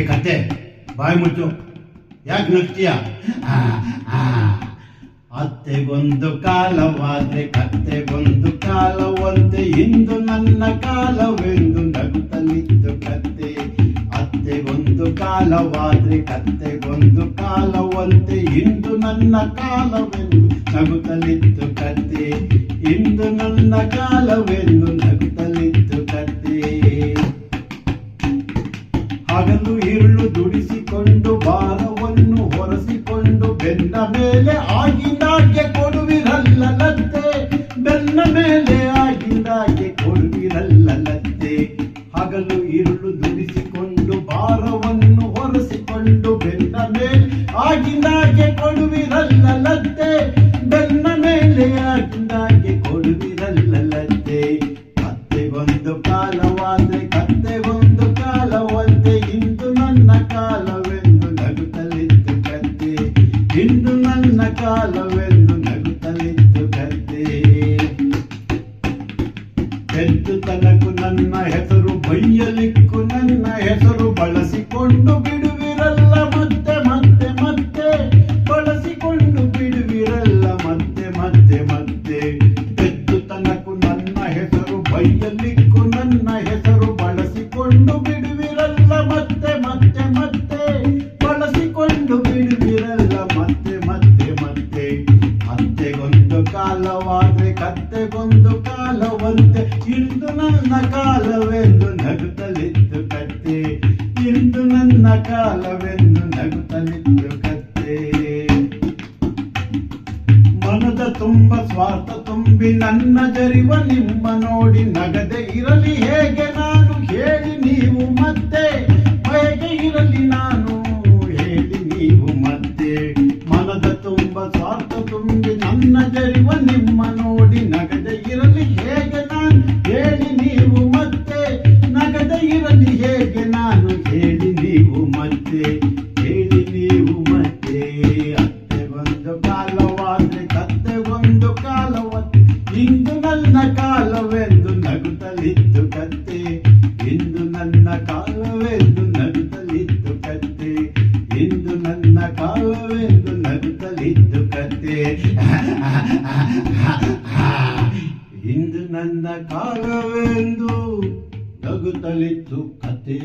ಕತ್ತೆ ಬಾಯಿ ಮುಚ್ಚು, ಯಾಕೆ ನಗ್ತೀಯ? ಅತ್ತೆಗೊಂದು ಕಾಲವಾದ್ರೆ ಕತ್ತೆಗೊಂದು ಕಾಲವಂತೆ, ಇಂದು ನನ್ನ ಕಾಲವೆಂದು ನಗುತ್ತಲಿತ್ತು ಕತ್ತೆ. ಅತ್ತೆಗೊಂದು ಕಾಲವಾದ್ರೆ ಕತ್ತೆಗೊಂದು ಕಾಲವಂತೆ, ಇಂದು ನನ್ನ ಕಾಲವೆಂದು ನಗುತ್ತಲಿತ್ತು ಕತ್ತೆ. ಇಂದು ನನ್ನ ಕಾಲವೆಂದು ನಗುತ್ತಲಿತ್ತು ಕತ್ತೆ. ಹಗಲು ಇರುಳು ದುಡಿಸಿಕೊಂಡು ಭಾರವನ್ನು ಹೊರಸಿಕೊಂಡು ಬೆನ್ನ ಮೇಲೆ ಆಗಿಂದಾಗೆ ಕೊಡುವಿರಲ್ಲಲತ್ತೆ. ಬೆನ್ನ ಮೇಲೆ ಆಗಿಂದಾಗೆ ಕೊಡುವಿರಲ್ಲಲತ್ತೆ. ಹಗಲು ಇರುಳು ದುಡಿಸಿಕೊಂಡು ಭಾರವನ್ನು ಹೊರಸಿಕೊಂಡು ಬೆನ್ನ ಮೇಲೆ ಆಗಿಂದಾಗೆ ಕೊಡುವಿರಲ್ಲಲತ್ತೆ. ಬೆನ್ನ ಮೇಲೆ ಆಗಿಂದಾಗೆ ಕೊಡುವಿರಲ್ಲಲತ್ತೆ. ಕತ್ತೆಗೊಂದು ಕಾಲವಾದ್ರೆ ಕತ್ತೆಗೊಂದು ಕಾಲವಂತೆ, ಇಂದು ನನ್ನ ಕಾಲವೆಂದು ನಗುತ್ತಲಿತ್ತು ಕತ್ತೆ. ಇಂದು ನನ್ನ ಕಾಲವೆಂದು ನಗುತ್ತಲಿತ್ತು ಕತ್ತೆ. ಎದ್ದು ತನಕು ನನ್ನ ಹೆಸರು ಬೈಯಲಿಕ್ಕು ನನ್ನ ಹೆಸರು ಬಳಸಿಕೊಂಡು ಬಿಡುವಿರಲ್ಲ ಮತ್ತೆ ಮತ್ತೆ ಮತ್ತೆ. ಬಳಸಿಕೊಂಡು ಬಿಡುವಿರಲ್ಲ ಮತ್ತೆ ಮತ್ತೆ ಮತ್ತೆ. ಎದ್ದು ತನಕು ನನ್ನ ಹೆಸರು ಬೈಯಲಿಕ್ಕು ನನ್ನ ಹೆಸರು ಬಳಸಿಕೊಂಡು ಬಿಡುವಿರಲ್ಲ ಮತ್ತೆ ಮತ್ತೆ ಮತ್ತೆ. ಬಳಸಿಕೊಂಡು ಬಿಡುವಿರಲ್ಲ ಮತ್ತೆ ಮತ್ತೆ ಮತ್ತೆ. ಅತ್ತೆಗೊಂದು ಕಾಲವಾದ್ರೆ ಕತ್ತೆಗೊಂದು ಕಾಲವಂತೆ, ಇಂದು ನನ್ನ ಕಾಲವೆಂದು ನಗುತ್ತಲಿತ್ತು ಕತ್ತೆ. ಇಂದು ನನ್ನ ಕಾಲವೆಂದು ನಗುತ್ತಲಿತ್ತು ಕತ್ತೆ. ಮನದ ತುಂಬ ಸ್ವಾರ್ಥ ತುಂಬಿ ನನ್ನ ಜರಿವ ನಿಮ್ಮ ನೋಡಿ ನಗದೆ ಇರಲಿ ಹೇಗೆ ನಾನು ಹೇಳಿ ನೀವು ಮತ್ತೆ. ಹೇಗೆ ಇರಲಿ ನಾನು ಹೇಳಿ ನೀವು ಮತ್ತೆ. ಮನದ ತುಂಬ ಸ್ವಾರ್ಥ ತುಂಬಿ ನನ್ನ ಜರಿವ ನಿಮ್ಮ ನೋಡಿ ನಗದೆ ಇರಲಿ ಹೇಗೆ ನಾನು ಹೇಳಿ ನೀವು ಮತ್ತೆ. ನಗದೆ ಇರಲಿ ಹೇಗೆ ನಾನು ಹೇಳಿ ನೀವು ಮತ್ತೆ. ಹೇಳಿ ನೀವು ಮತ್ತೆ. ಅತ್ತೆಗೊಂದು ಕಾಲವಾದ್ರೆ ಕತ್ತೆಗೊಂದು ಕಾಲವಂತೆ, ಇಂದು ನನ್ನ ಕಾಲವೆಂದು ನಗುತ್ತಲಿತ್ತು ಕತ್ತೆ. ಇಂದು ನನ್ನ ಕಾಲವೆಂದು ನಗುತ್ತಲಿತ್ತು ಕತ್ತೆ. ಇಂದು ನನ್ನ ಕಾಲವೆಂದು ನಗುತ್ತಲಿತ್ತು ಕತ್ತೆ. ಇಂದು ನನ್ನ ಕಾಲವೆಂದು ನಗುತ್ತಲಿತ್ತು ಕತ್ತೆ.